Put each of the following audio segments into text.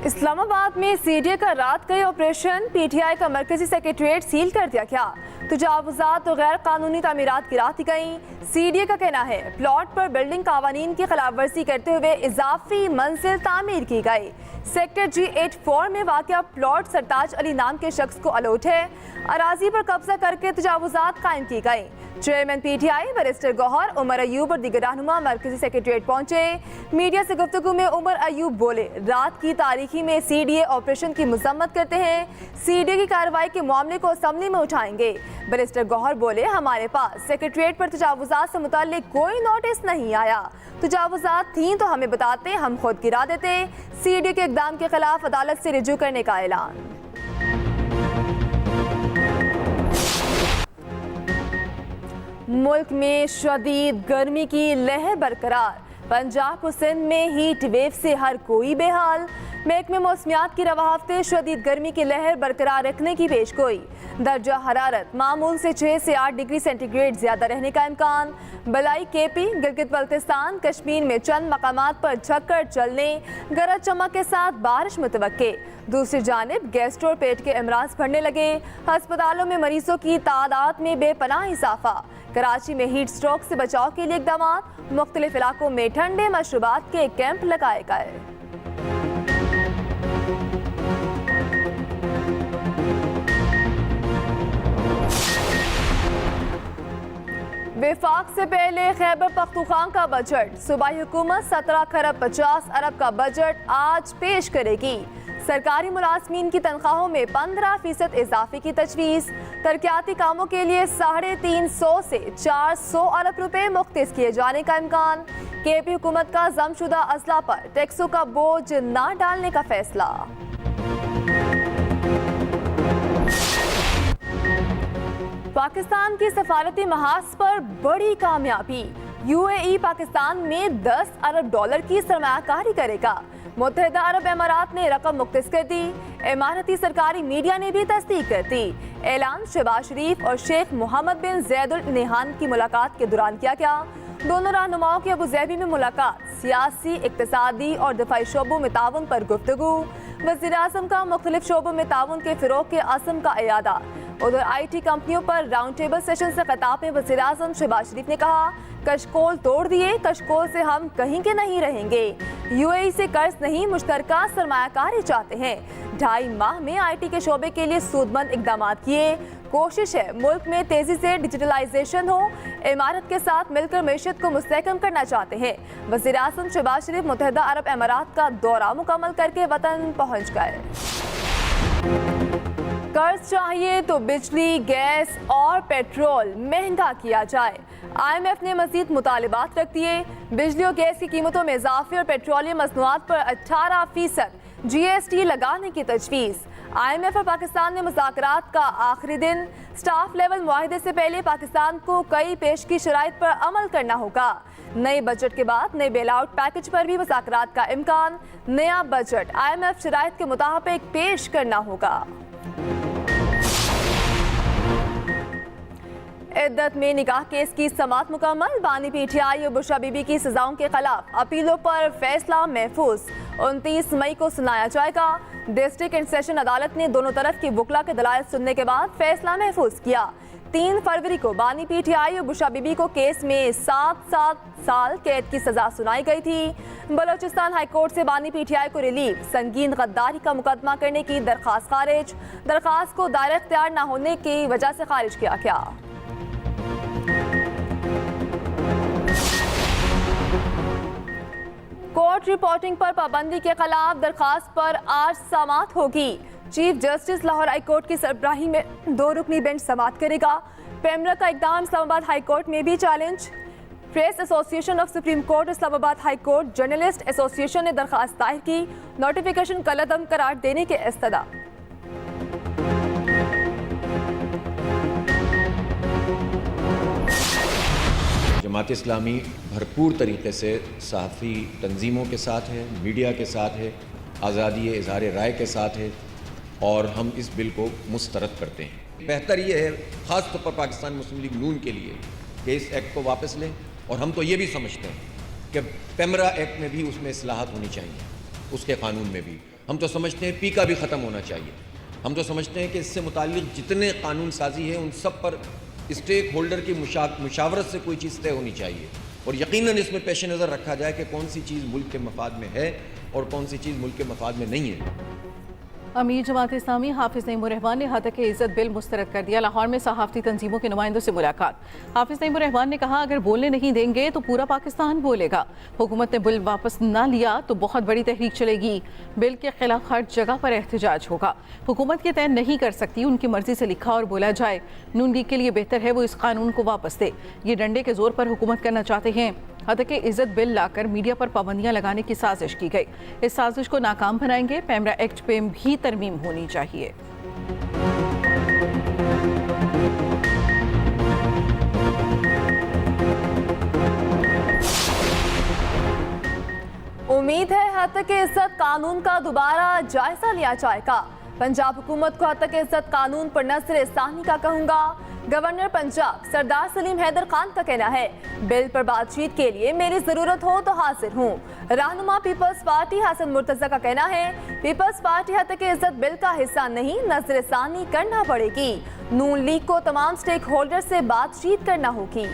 इस्लामाबाद में सीडीए का रात गए ऑपरेशन, पीटीआई का मरकजी सेक्रेटरीट सील कर दिया गया। तजावुजात और गैर कानूनी तामीरात गिरा दी गई। सीडीए का कहना है प्लॉट पर बिल्डिंग कावानीन की खिलाफ वर्जी करते हुए इजाफी मंजिल तामीर की गई। सेक्टर G84 में वाक़या प्लॉट सरताज अली नाम के शख्स को अलॉट है। अराजी पर कब्जा करके तजावुजात कायम की गई। चेयरमैन पीटीआई बैरिस्टर गौहर, उमर अयूब और दीगर रहनुमा मरकजी सेक्रेटरीट पहुंचे। मीडिया से गुफ्तगू में उमर अयूब बोले, रात की तारीखी में सीडीए ऑपरेशन की मजम्मत करते हैं। सीडीए की कार्रवाई के मामले को असम्बली में उठाएंगे। बैरिस्टर गौहर बोले, हमारे पास सेक्रेटरीट पर तजावुजात से मुताल्लिक कोई नोटिस नहीं आया। तजावुजात थी तो हमें बताते, हम खुद गिरा देते। सीडीए के इक़दाम के खिलाफ अदालत से रिजू करने का ऐलान। मुल्क में शदीद गर्मी की लहर बरकरार। पंजाब और सिंध में हीट वेव से हर कोई बेहाल। महकमे मौसमियात की रवा हफ्ते शदीद गर्मी की लहर बरकरार रखने की पेशगोई। दर्जा हरारत मामूल से 6 से 8 डिग्री सेंटीग्रेड ज्यादा रहने का इम्कान। बलाई, केपी, गिलगित बल्तिस्तान, कश्मीर में चंद मकामात पर झक्कड़ चलने, गरज चमक के साथ बारिश मुतवक्के। दूसरी जानिब गैस्ट्रो और पेट के अमराज बढ़ने लगे। अस्पतालों में मरीजों की तादाद में बेपनाह इजाफा। कराची में हीट स्ट्रोक से बचाव के लिए इक़दाम। मुख्तलिफ इलाकों में ठंडे मशरूबात के कैंप लगाए गए। विफाक से पहले खैबर पख्तूनख्वा का बजट। सूबाई हुकूमत 17 खरब 50 अरब का बजट आज पेश करेगी। सरकारी मुलाजमीन की तनख्वाहों में 15% इजाफे की तजवीज़। तरक्याती कामों के लिए 350 से 400 अरब रुपए मुख्तस किए जाने का इम्कान। केपी हुकूमत का जमशुदा अजला पर टैक्सों का बोझ न डालने का फैसला। पाकिस्तान की सफारती महाज पर बड़ी कामयाबी। यूएई पाकिस्तान में 10 अरब डॉलर की सरमायाकारी करेगा। मुत्तहिदा अरब अमारात ने रकम मुख्तस कर दी। इमारती सरकारी मीडिया ने भी तस्दीक कर दी। ऐलान शहबाज शरीफ और शेख मोहम्मद बिन जैद अल नहयान की मुलाकात के दौरान किया गया। दोनों रहनुमाओं की अबूज़ैबी में मुलाकात। सियासी, इक्तिसादी और दफाई शोबों में ताउन पर गुफ्तगू। वज़ीर आज़म का मुख्तलिफ शोबों में ताउन के फ़रोग़ के अज़्म का इयादा। उधर IT कंपनियों पर राउंड टेबल सेशन से खिताब में वज़ीर आज़म शहबाज शरीफ ने कहा, कशकोल तोड़ दिए, कशकोल से हम कहीं के नहीं रहेंगे। यूएई से कर्ज नहीं, मुश्तरका सरमायाकारी चाहते हैं। 2.5 माह में IT के शोबे के लिए सूदमंद इक़दाम किए। कोशिश है मुल्क में तेजी से डिजिटलाइजेशन हो। इमारत के साथ मिलकर मैशत को मुस्तहकम करना चाहते हैं। वज़ीर आज़म शहबाज शरीफ मुत्तहिदा अरब अमारात का दौरा मुकम्मल करके वतन पहुँच गए। कर्ज चाहिए तो बिजली, गैस और पेट्रोल महंगा किया जाए। IMF ने मजीद मुतालिबात रख दिए। बिजली और गैस की कीमतों में इजाफे और पेट्रोलियम मसनूआत पर 18% GST लगाने की तजवीज़। IMF और पाकिस्तान ने मुज़ाकरात का आखिरी दिन। स्टाफ लेवल मुआहिदे से पहले पाकिस्तान को कई पेशगी शराइत पर अमल करना होगा। नए बजट के बाद नए बेल आउट पैकेज पर भी मुज़ाकरात का इम्कान। नया बजट IMF शराइत के मुताबिक पेश करना होगा। इद्दत में निकाह केस की समाअत मुकम्मल। बानी पीटीआई और बुशरा बीबी की सजाओं के खिलाफ अपीलों पर फैसला महफूज। 29 मई को सुनाया जाएगा। डिस्ट्रिक्ट एंड सेशन अदालत ने दोनों तरफ की वकला के दलाइल सुनने के बाद फैसला महफूज किया। 3 फरवरी को बानी पीटीआई और बुशरा बीबी को केस में 7 साल कैद की सजा सुनाई गई थी। बलोचिस्तान हाई कोर्ट से बानी पीटीआई को रिलीफ। संगीन गद्दारी का मुकदमा करने की दरखास्त खारिज। दरखास्त को दायरे इख्तियार न होने की वजह से खारिज किया गया। कोर्ट रिपोर्टिंग पर पाबंदी के खिलाफ दरखास्त पर आज समाअत होगी। Chief justice Lahore high court की सरबराही में 2 रुकनी बेंच समाअत करेगा। पेमरा का इक़दाम इस्लामाबाद हाई कोर्ट में भी challenge. Press association of supreme court, Islamabad high court, journalist association ने दरखास्त दायर की। नोटिफिकेशन कलअदम करार देने के इस्तदा। जमात इस्लामी भरपूर तरीके से सहाफ़ी तंजीमों के साथ है, मीडिया के साथ है, आज़ादी इज़हार राय के साथ है और हम इस बिल को मुस्तरद करते हैं। बेहतर ये है ख़ास तौर पर पाकिस्तान मुस्लिम लीग नून के लिए कि इस एक्ट को वापस लें और हम तो ये भी समझते हैं कि पेमरा एक्ट में भी उसमें इस्लाहत होनी चाहिए, उसके कानून में भी। हम तो समझते हैं पीका भी ख़त्म होना चाहिए। हम तो समझते हैं कि इससे मुताल्लिक़ जितने कानून साजी है उन सब पर स्टेक होल्डर की मुशावरत से कोई चीज़ तय होनी चाहिए और यकीनन इसमें पेश नज़र रखा जाए कि कौन सी चीज़ मुल्क के मफाद में है और कौन सी चीज़ मुल्क के मफाद में नहीं है। अमीर जमात इस्लामी हाफिज नईमुर रहमान ने हतक इज़्ज़त बिल मुस्तरद कर दिया। लाहौर में सहाफ़ती तंजीमों के नुमाइंदों से मुलाकात। हाफिज नईमुर रहमान ने कहा, अगर बोलने नहीं देंगे तो पूरा पाकिस्तान बोलेगा। हुकूमत ने बिल वापस ना लिया तो बहुत बड़ी तहरीक चलेगी। बिल के खिलाफ हर जगह पर एहतजाज होगा। हुकूमत के तय नहीं कर सकती, उनकी मर्जी से लिखा और बोला जाए। नून लीग के लिए बेहतर है वो इस कानून को वापस दे। ये डंडे के जोर पर हुकूमत करना चाहते हैं। हद के इज्जत बिल लाकर मीडिया पर पाबंदियां लगाने की साजिश की गई। इस साजिश को नाकाम बनाएंगे। पैमरा एक्ट पे भी तरमीम होनी चाहिए। उम्मीद है हद के इज्जत कानून का दोबारा जायजा लिया जाएगा। पंजाब हुकूमत को हद के इज्जत कानून पर नजर सानी का कहूंगा। गवर्नर पंजाब सरदार सलीम हैदर खान का कहना है, बिल पर बातचीत के लिए मेरी जरूरत हो तो हाजिर हूँ। रहनुमा पीपल्स पार्टी हसन मुर्तजा का कहना है, पीपल्स पार्टी हद के इज्जत बिल का हिस्सा नहीं, नजर सानी करना पड़ेगी। नून लीग को तमाम स्टेक होल्डर से बातचीत करना होगी।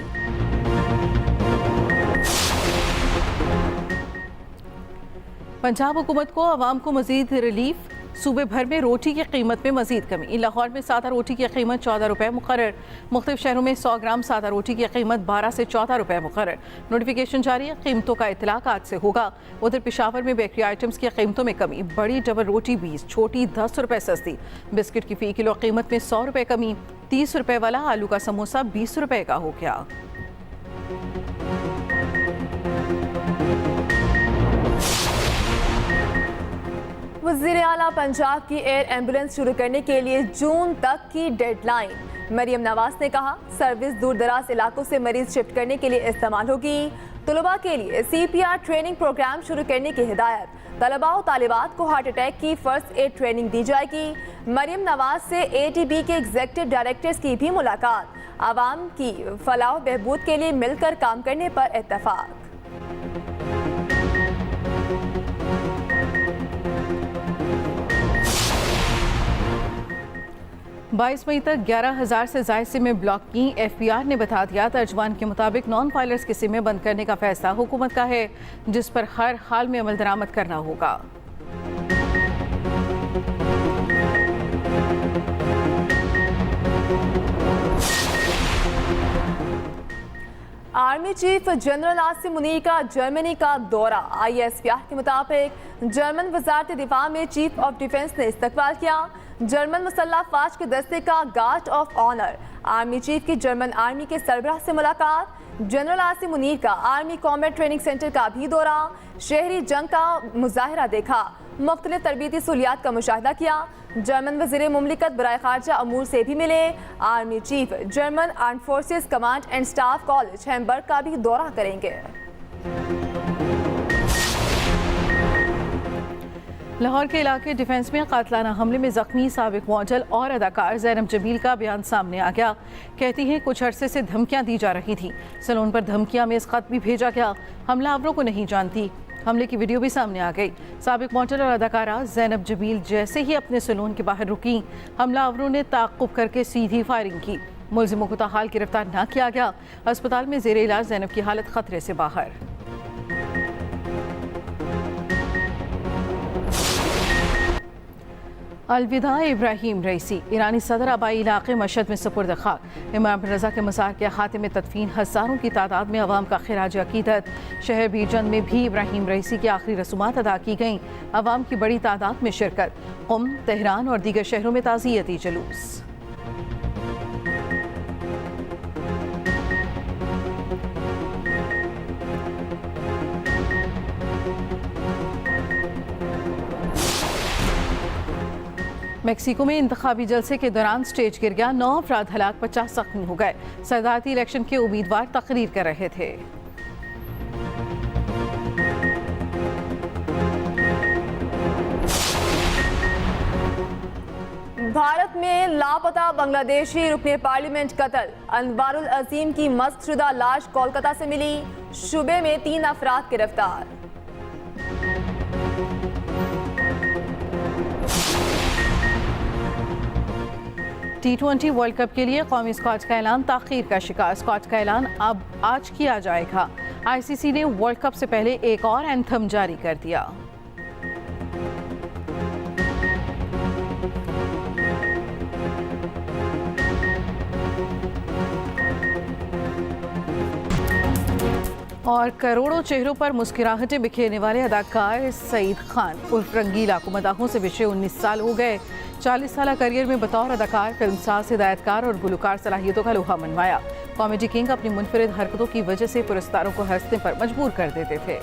पंजाब हुकूमत को आवाम को मजीद रिलीफ। सूबे भर में रोटी की कीमत में मजीद कमी। लाहौर में सादा रोटी की कीमत 14 रुपये मुकर्रर। मुख्तलिफ शहरों में 100 ग्राम सादा रोटी की कीमत 12 से 14 रुपये मुकर्रर। नोटिफिकेशन जारी है, कीमतों का इतलाक आज से होगा। उधर पेशावर में बेकरी आइटम्स की कीमतों में कमी। बड़ी डबल रोटी 20, छोटी 10 रुपये सस्ती। बिस्किट की फी किलो कीमत में 100 रुपये कमी। 30 रुपये वाला आलू का समोसा 20 रुपये का हो गया। वज़ीर आला पंजाब की एयर एम्बुलेंस शुरू करने के लिए जून तक की डेडलाइन। मरियम नवाज ने कहा, सर्विस दूर दराज इलाकों से मरीज शिफ्ट करने के लिए इस्तेमाल होगी। तलबा के लिए CPR ट्रेनिंग प्रोग्राम शुरू करने की हिदायत। तलबा और तालिबात को हार्ट अटैक की फर्स्ट एड ट्रेनिंग दी जाएगी। मरियम नवाज से ATB के एग्जीक्यूटिव डायरेक्टर्स की भी मुलाकात। आवाम की फलाह बहबूद के लिए मिलकर काम करने पर इत्तफाक। बाईस मई तक 11,000 से ज़ायद सिमें ब्लॉक की। FPR ने बता दिया, तर्जमान के मुताबिक नॉन फाइलर्स की सिमें बंद करने का फैसला हुकूमत का है, जिस पर हर हाल में अमल दरामद करना होगा। Army chief general Asim Munir का जर्मनी का दौरा। ISPR के मुताबिक जर्मन वजारत दिफा में चीफ ऑफ डिफेंस ने इस्तकबाल किया। जर्मन मुसल्लह फौज के दस्ते का guard of honour. Army chief की जर्मन आर्मी के सरबराह से मुलाकात। जनरल आसिम मुनीर का आर्मी कॉम्बैट ट्रेनिंग सेंटर का भी दौरा। शहरी जंग का मुजाहरा देखा। मुख्तलिफ तरबीती सहूलियात का मुशाहिदा किया। जर्मन वज़ीर मुमलिकत बराए खारजा अमूर से भी मिले। Army chief German arm forces command and staff college Hamburg का भी दौरा करेंगे। लाहौर के इलाके डिफेंस में कातलाना हमले में जख्मी साबिक मॉडल और अदाकार ज़ैनब जमील का बयान सामने आ गया। कहती हैं, कुछ अरसे से धमकियां दी जा रही थी। सैलून पर धमकियां में इस खत भी भेजा गया। हमलावरों को नहीं जानती। हमले की वीडियो भी सामने आ गई। साबिक मॉडल और अदाकारा ज़ैनब जमील जैसे ही अपने सैलून के बाहर रुकी, हमलावरों ने ताक़ुब करके सीधी फायरिंग की। मुलजिमों को ताहाल गिरफ्तार न किया गया। अस्पताल में ज़ेरे इलाज ज़ैनब की हालत खतरे से बाहर। अलविदा इब्राहिम रईसी। ईरानी सदर आबाई इलाके मशहद में सपुर्द खाक। इमाम रज़ा के मज़ार के अहाते में तदफीन हज़ारों की तादाद में अवाम का खिराज अकीदत। शहर बीरजंद में भी इब्राहिम रईसी की आखिरी रसूमात अदा की गईं। अवाम की बड़ी तादाद में शिरकत। क़ुम, तेहरान और दीगर शहरों में ताज़ियती जुलूस। मेक्सिको में इंतखाबी जलसे के दौरान स्टेज गिर गया। 9 अफराद हलाक, 50 जख्मी हो गए। सदारती इलेक्शन के उम्मीदवार तकरीर कर रहे थे। भारत में लापता बांग्लादेशी रुकने पार्लियामेंट कत्ल। अनवारुल अजीम की मस्कशुदा लाश कोलकाता से मिली। शुबे में 3 अफराद गिरफ्तार। T20 वर्ल्ड कप के लिए कौमी स्क्वाड का ऐलान ताख़ीर का शिकार। स्क्वाड का ऐलान अब आज किया जाएगा। ICC ने वर्ल्ड कप से पहले एक और एंथम जारी कर दिया। और करोड़ों चेहरों पर मुस्कुराहटें बिखेरने वाले अदाकार सईद खान उर्फ रंगीला को मदाहों से विशे 19 साल हो गए। 40 साल करियर में बतौर अदाकार, फिल्मसाज, हिदायतकार और गुलकार सलाहियतों का लोहा मनवाया। कॉमेडी किंग अपनी मुनफरिद हरकतों की वजह से पुरस्कारों को हंसने पर मजबूर कर देते थे।